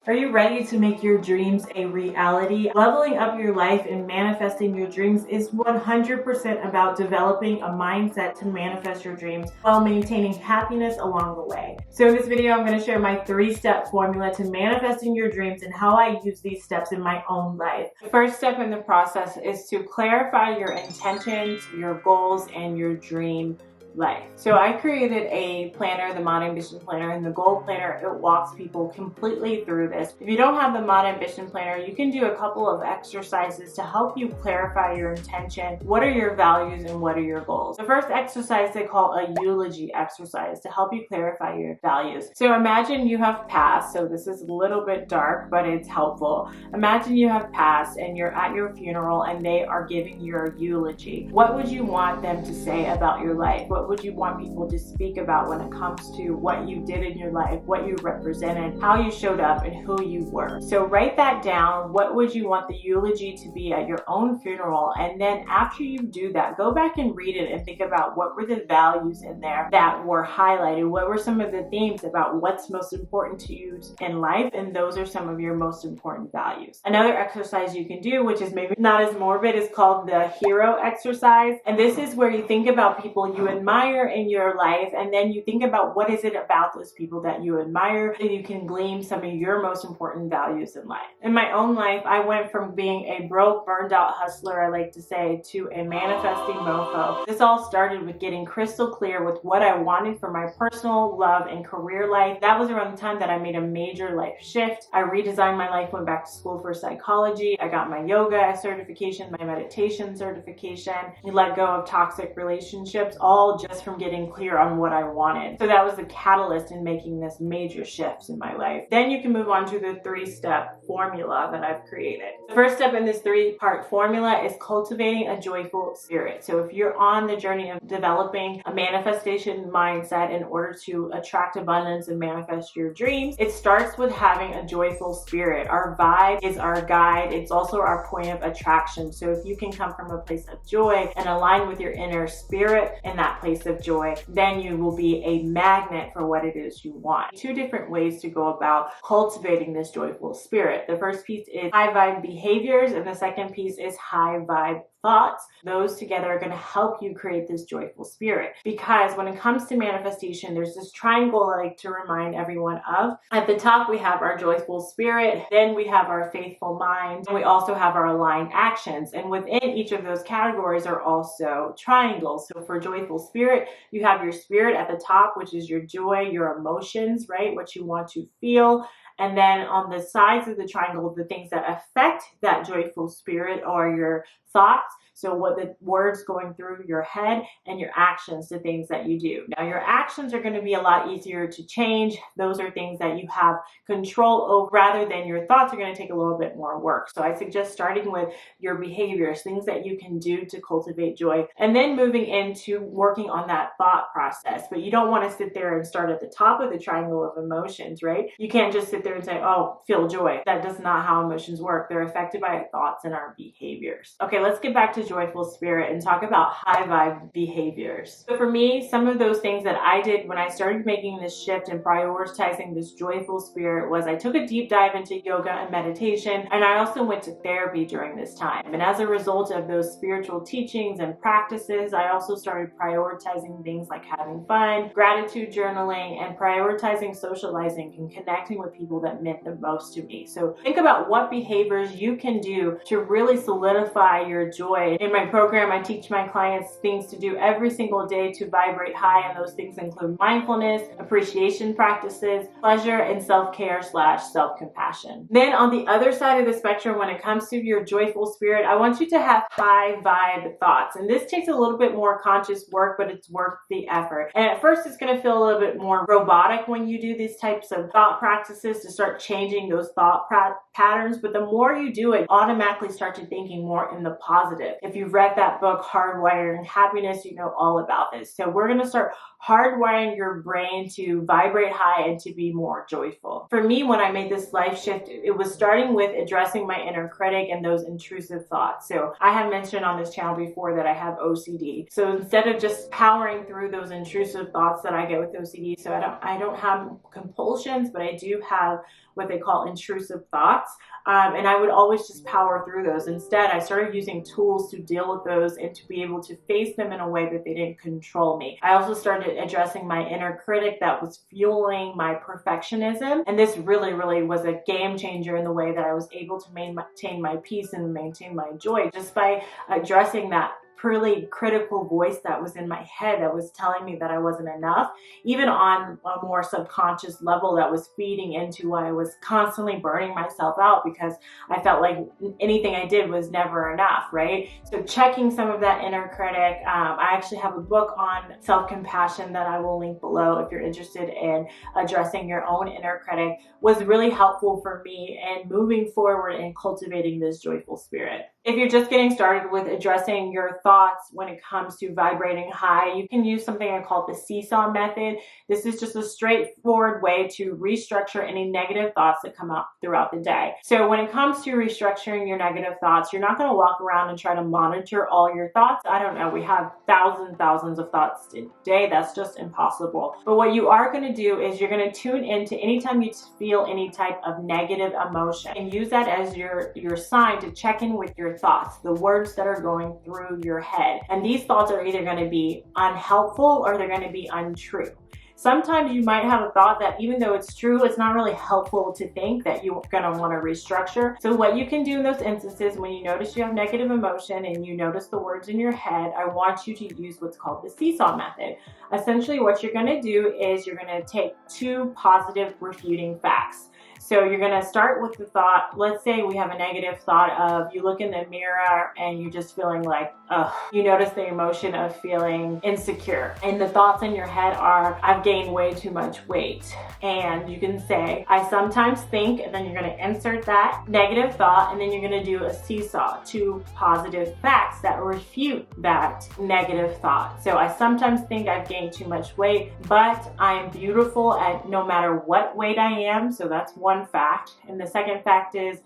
Are you ready to make your dreams a reality? Leveling up your life and manifesting your dreams is 100% about developing a mindset to manifest your dreams while maintaining happiness along the way. So in this video, I'm going to share my 3-step formula to manifesting your dreams and how I use these steps in my own life. The first step in the process is to clarify your intentions, your goals, and your dream life. So I created a planner, the Mod Ambition Planner, and the Goal Planner. It walks people completely through this. If you don't have the Mod Ambition Planner, you can do a couple of exercises to help you clarify your intention. What are your values and what are your goals? The first exercise they call a eulogy exercise to help you clarify your values. So imagine you have passed. So this is a little bit dark, but it's helpful. Imagine you have passed and you're at your funeral and they are giving your eulogy. What would you want them to say about your life? What would you want people to speak about when it comes to what you did in your life, what you represented, how you showed up, and who you were? So write that down. What would you want the eulogy to be at your own funeral? And then after you do that, go back and read it and think about what were the values in there that were highlighted. What were some of the themes about what's most important to you in life? And those are some of your most important values. Another exercise you can do, which is maybe not as morbid, is called the hero exercise. And this is where you think about people you admire in your life, and then you think about what is it about those people that you admire, and you can glean some of your most important values in life. In my own life, I went from being a broke, burned out hustler, I like to say, to a manifesting mofo. This all started with getting crystal clear with what I wanted for my personal, love, and career life. That was around the time that I made a major life shift. I redesigned my life, went back to school for psychology. I got my yoga certification, my meditation certification. I let go of toxic relationships, all just from getting clear on what I wanted. So that was the catalyst in making this major shift in my life. Then you can move on to the 3-step formula that I've created. The first step in this 3-part formula is cultivating a joyful spirit. So if you're on the journey of developing a manifestation mindset in order to attract abundance and manifest your dreams, it starts with having a joyful spirit. Our vibe is our guide. It's also our point of attraction. So if you can come from a place of joy and align with your inner spirit in that place of joy, then you will be a magnet for what it is you want. 2 different ways to go about cultivating this joyful spirit. The first piece is high vibe behaviors, and the second piece is high vibe thoughts. Those together are going to help you create this joyful spirit, because when it comes to manifestation, there's this triangle I like to remind everyone of. At the top, we have our joyful spirit, then we have our faithful mind, and we also have our aligned actions. And within each of those categories are also triangles. So for joyful spirit, you have your spirit at the top, which is your joy, your emotions, right? What you want to feel. And then on the sides of the triangle, the things that affect that joyful spirit are your thoughts. So what the words going through your head, and your actions, the things that you do. Now your actions are going to be a lot easier to change. Those are things that you have control over, rather than your thoughts are going to take a little bit more work. So I suggest starting with your behaviors, things that you can do to cultivate joy, and then moving into working on that thought process. But you don't want to sit there and start at the top of the triangle of emotions, right? You can't just sit there and say, oh, feel joy. That does not how emotions work. They're affected by our thoughts and our behaviors. Okay, let's get back to joyful spirit and talk about high vibe behaviors. So for me, some of those things that I did when I started making this shift and prioritizing this joyful spirit was I took a deep dive into yoga and meditation, and I also went to therapy during this time. And as a result of those spiritual teachings and practices, I also started prioritizing things like having fun, gratitude journaling, and prioritizing socializing and connecting with people that meant the most to me. So think about what behaviors you can do to really solidify your joy. In my program, I teach my clients things to do every single day to vibrate high, and those things include mindfulness, appreciation practices, pleasure, and self-care/self-compassion. Then on the other side of the spectrum, when it comes to your joyful spirit, I want you to have high vibe thoughts. And this takes a little bit more conscious work, but it's worth the effort. And at first, it's going to feel a little bit more robotic when you do these types of thought practices to start changing those thought patterns. But the more you do it, automatically start to thinking more in the positive. If you've read that book, Hardwiring Happiness, you know all about this. So we're going to start hardwiring your brain to vibrate high and to be more joyful. For me, when I made this life shift, it was starting with addressing my inner critic and those intrusive thoughts. So I have mentioned on this channel before that I have OCD. So instead of just powering through those intrusive thoughts that I get with OCD, so I don't have compulsions, but I do have have what they call intrusive thoughts. And I would always just power through those. Instead, I started using tools to deal with those and to be able to face them in a way that they didn't control me. I also started addressing my inner critic that was fueling my perfectionism. And this really, really was a game changer in the way that I was able to maintain my peace and maintain my joy just by addressing that really critical voice that was in my head that was telling me that I wasn't enough, even on a more subconscious level that was feeding into why I was constantly burning myself out because I felt like anything I did was never enough, right? So checking some of that inner critic, I actually have a book on self-compassion that I will link below if you're interested in addressing your own inner critic, was really helpful for me in moving forward and cultivating this joyful spirit. If you're just getting started with addressing your thoughts when it comes to vibrating high, you can use something I call the Seesaw method. This is just a straightforward way to restructure any negative thoughts that come up throughout the day. So when it comes to restructuring your negative thoughts, you're not going to walk around and try to monitor all your thoughts. I don't know, we have thousands of thoughts a day. That's just impossible. But what you are going to do is you're going to tune into anytime you feel any type of negative emotion and use that as your sign to check in with your thoughts, the words that are going through your head. And these thoughts are either going to be unhelpful or they're going to be untrue. Sometimes you might have a thought that even though it's true, it's not really helpful to think, that you're going to want to restructure. So what you can do in those instances when you notice you have negative emotion and you notice the words in your head, I want you to use what's called the Seesaw method. Essentially what you're going to do is you're going to take two positive refuting facts. So you're going to start with the thought, let's say we have a negative thought of you look in the mirror and you're just feeling like, ugh. You notice the emotion of feeling insecure. And the thoughts in your head are, I've gained way too much weight. And you can say, I sometimes think, and then you're going to insert that negative thought, and then you're going to do a seesaw, two positive facts that refute that negative thought. So I sometimes think I've gained too much weight, but I am beautiful at no matter what weight I am. So that's one fact. And the second fact is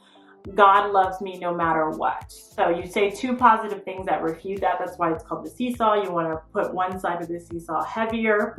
God loves me no matter what. So you say two positive things that refute that. That's why it's called the seesaw. You want to put one side of the seesaw heavier,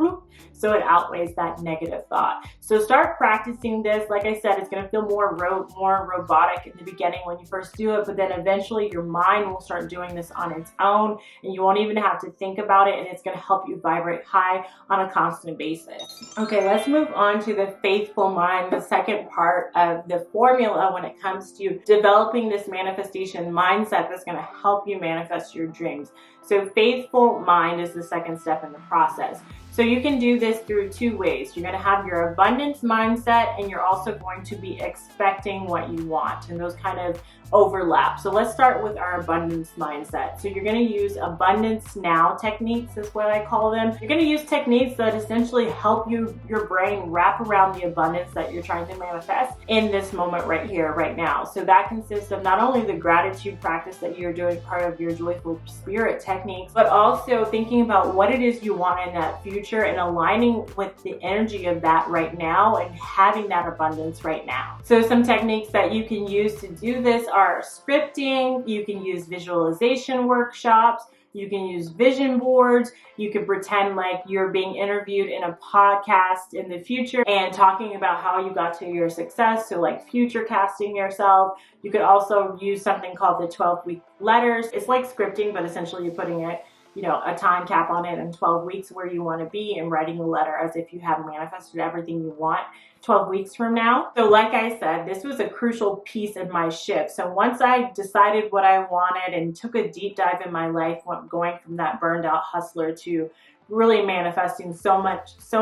so it outweighs that negative thought. So start practicing this. Like I said, it's going to feel more robotic in the beginning when you first do it, but then eventually your mind will start doing this on its own and you won't even have to think about it, and it's going to help you vibrate high on a constant basis. Okay, let's move on to the faithful mind, the second part of the formula when it comes to developing this manifestation mindset that's going to help you manifest your dreams. So faithful mind is the second step in the process. So you can do this through two ways. You're going to have your abundance mindset, and you're also going to be expecting what you want, and those kind of overlap. So let's start with our abundance mindset. So you're going to use abundance now techniques is what I call them. You're going to use techniques that essentially help your brain wrap around the abundance that you're trying to manifest in this moment right here, right now. So that consists of not only the gratitude practice that you're doing, part of your joyful spirit techniques, but also thinking about what it is you want in that future and aligning with the energy of that right now and having that abundance right now. So some techniques that you can use to do this are scripting. You can use visualization workshops. You can use vision boards. You can pretend like you're being interviewed in a podcast in the future and talking about how you got to your success. So like future casting yourself. You could also use something called the 12-week letters. It's like scripting, but essentially you're putting it, a time cap on it in 12 weeks where you want to be and writing a letter as if you have manifested everything you want 12 weeks from now. So like I said, this was a crucial piece in my shift. So once I decided what I wanted and took a deep dive in my life, going from that burned out hustler to really manifesting so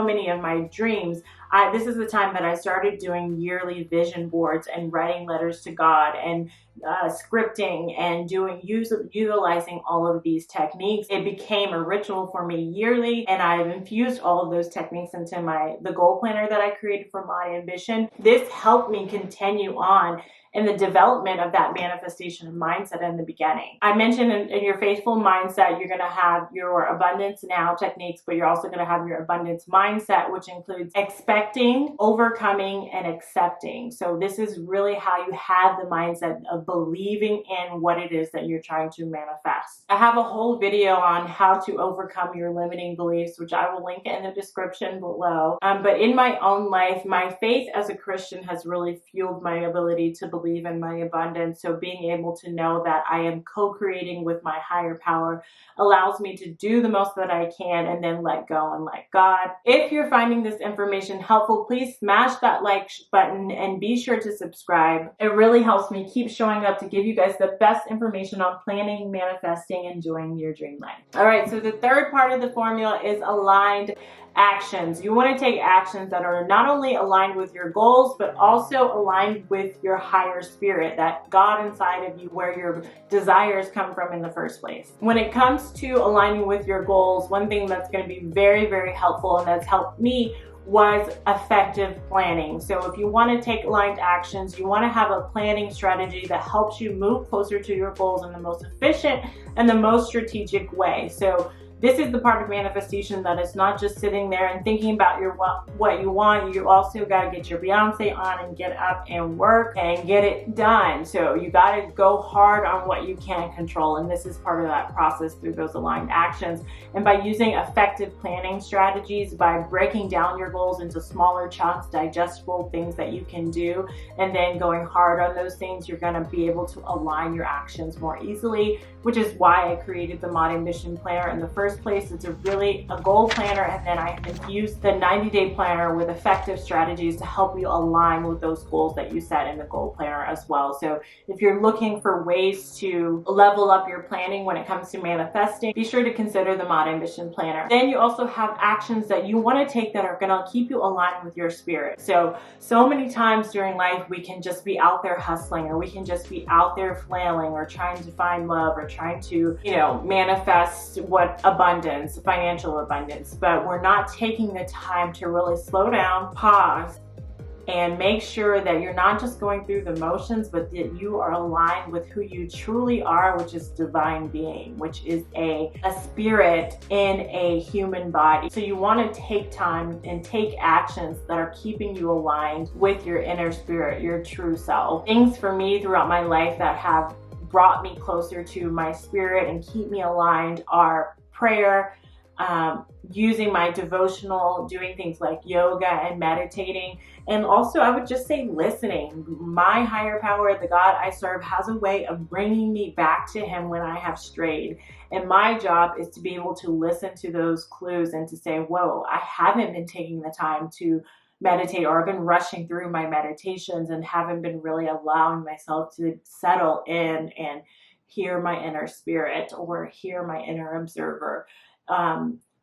many of my dreams, this is the time that I started doing yearly vision boards and writing letters to God and scripting and utilizing all of these techniques. It became a ritual for me yearly, and I've infused all of those techniques into the goal planner that I created for my ambition. This helped me continue on in the development of that manifestation mindset in the beginning. I mentioned in your faithful mindset, you're going to have your abundance now techniques, but you're also going to have your abundance mindset, which includes expecting expecting, overcoming, and accepting. So this is really how you have the mindset of believing in what it is that you're trying to manifest. I have a whole video on how to overcome your limiting beliefs, which I will link in the description below. But in my own life, my faith as a Christian has really fueled my ability to believe in my abundance. So being able to know that I am co-creating with my higher power allows me to do the most that I can and then let go and let God. If you're finding this information helpful, please smash that like button and be sure to subscribe. It really helps me keep showing up to give you guys the best information on planning, manifesting, and enjoying your dream life. All right, so the third part of the formula is aligned actions. You want to take actions that are not only aligned with your goals, but also aligned with your higher spirit, that God inside of you, where your desires come from in the first place. When it comes to aligning with your goals, one thing that's going to be very, very helpful, and that's helped me, was effective planning. So if you want to take aligned actions, you want to have a planning strategy that helps you move closer to your goals in the most efficient and the most strategic way. So this is the part of manifestation that is not just sitting there and thinking about what you want. You also got to get your Beyonce on and get up and work and get it done. So you got to go hard on what you can control. And this is part of that process through those aligned actions. And by using effective planning strategies, by breaking down your goals into smaller chunks, digestible things that you can do, and then going hard on those things, you're going to be able to align your actions more easily, which is why I created the Mod Ambition Planner in the first place. It's really a goal planner, and then I infused the 90-day planner with effective strategies to help you align with those goals that you set in the goal planner as well. So if you're looking for ways to level up your planning when it comes to manifesting, be sure to consider the Mod Ambition Planner. Then you also have actions that you want to take that are going to keep you aligned with your spirit. So many times during life, we can just be out there hustling, or we can just be out there flailing, or trying to find love, or trying to, manifest abundance, financial abundance, but we're not taking the time to really slow down, pause, and make sure that you're not just going through the motions, but that you are aligned with who you truly are, which is divine being, which is a spirit in a human body. So you want to take time and take actions that are keeping you aligned with your inner spirit, your true self. Things for me throughout my life that have brought me closer to my spirit and keep me aligned are prayer, using my devotional, doing things like yoga and meditating, and also I would just say listening. My higher power, the God I serve, has a way of bringing me back to Him when I have strayed, and my job is to be able to listen to those clues and to say, whoa, I haven't been taking the time to meditate, or I've been rushing through my meditations and haven't been really allowing myself to settle in and hear my inner spirit or hear my inner observer.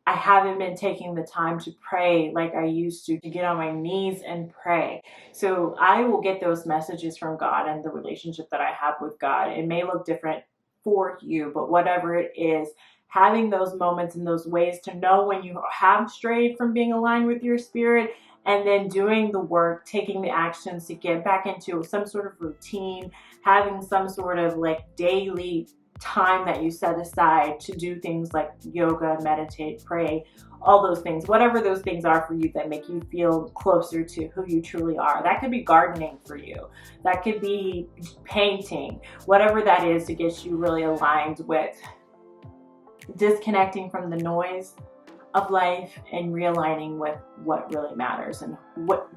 I haven't been taking the time to pray like I used to get on my knees and pray. So I will get those messages from God and the relationship that I have with God. It may look different for you, but whatever it is, having those moments and those ways to know when you have strayed from being aligned with your spirit, and then doing the work, taking the actions to get back into some sort of routine, having some sort of daily time that you set aside to do things like yoga, meditate, pray, all those things, whatever those things are for you that make you feel closer to who you truly are. That could be gardening for you. That could be painting, whatever that is, to get you really aligned with disconnecting from the noise of life and realigning with what really matters and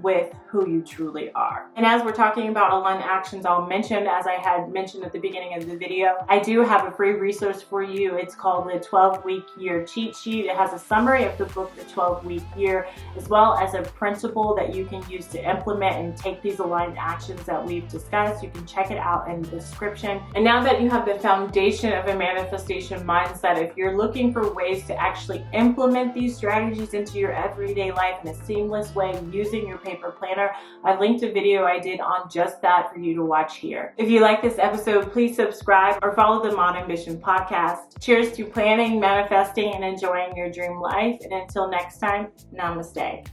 with who you truly are. And as we're talking about aligned actions, I'll mention, as I had mentioned at the beginning of the video, I do have a free resource for you. It's called the 12-week year cheat sheet. It has a summary of the book, The 12-Week Year, as well as a principle that you can use to implement and take these aligned actions that we've discussed. You can check it out in the description. And now that you have the foundation of a manifestation mindset, if you're looking for ways to actually implement these strategies into your everyday life in a seamless way using your paper planner, I've linked a video I did on just that for you to watch here. If you like this episode, please subscribe or follow the Mod Ambition podcast. Cheers to planning, manifesting, and enjoying your dream life. And until next time, namaste.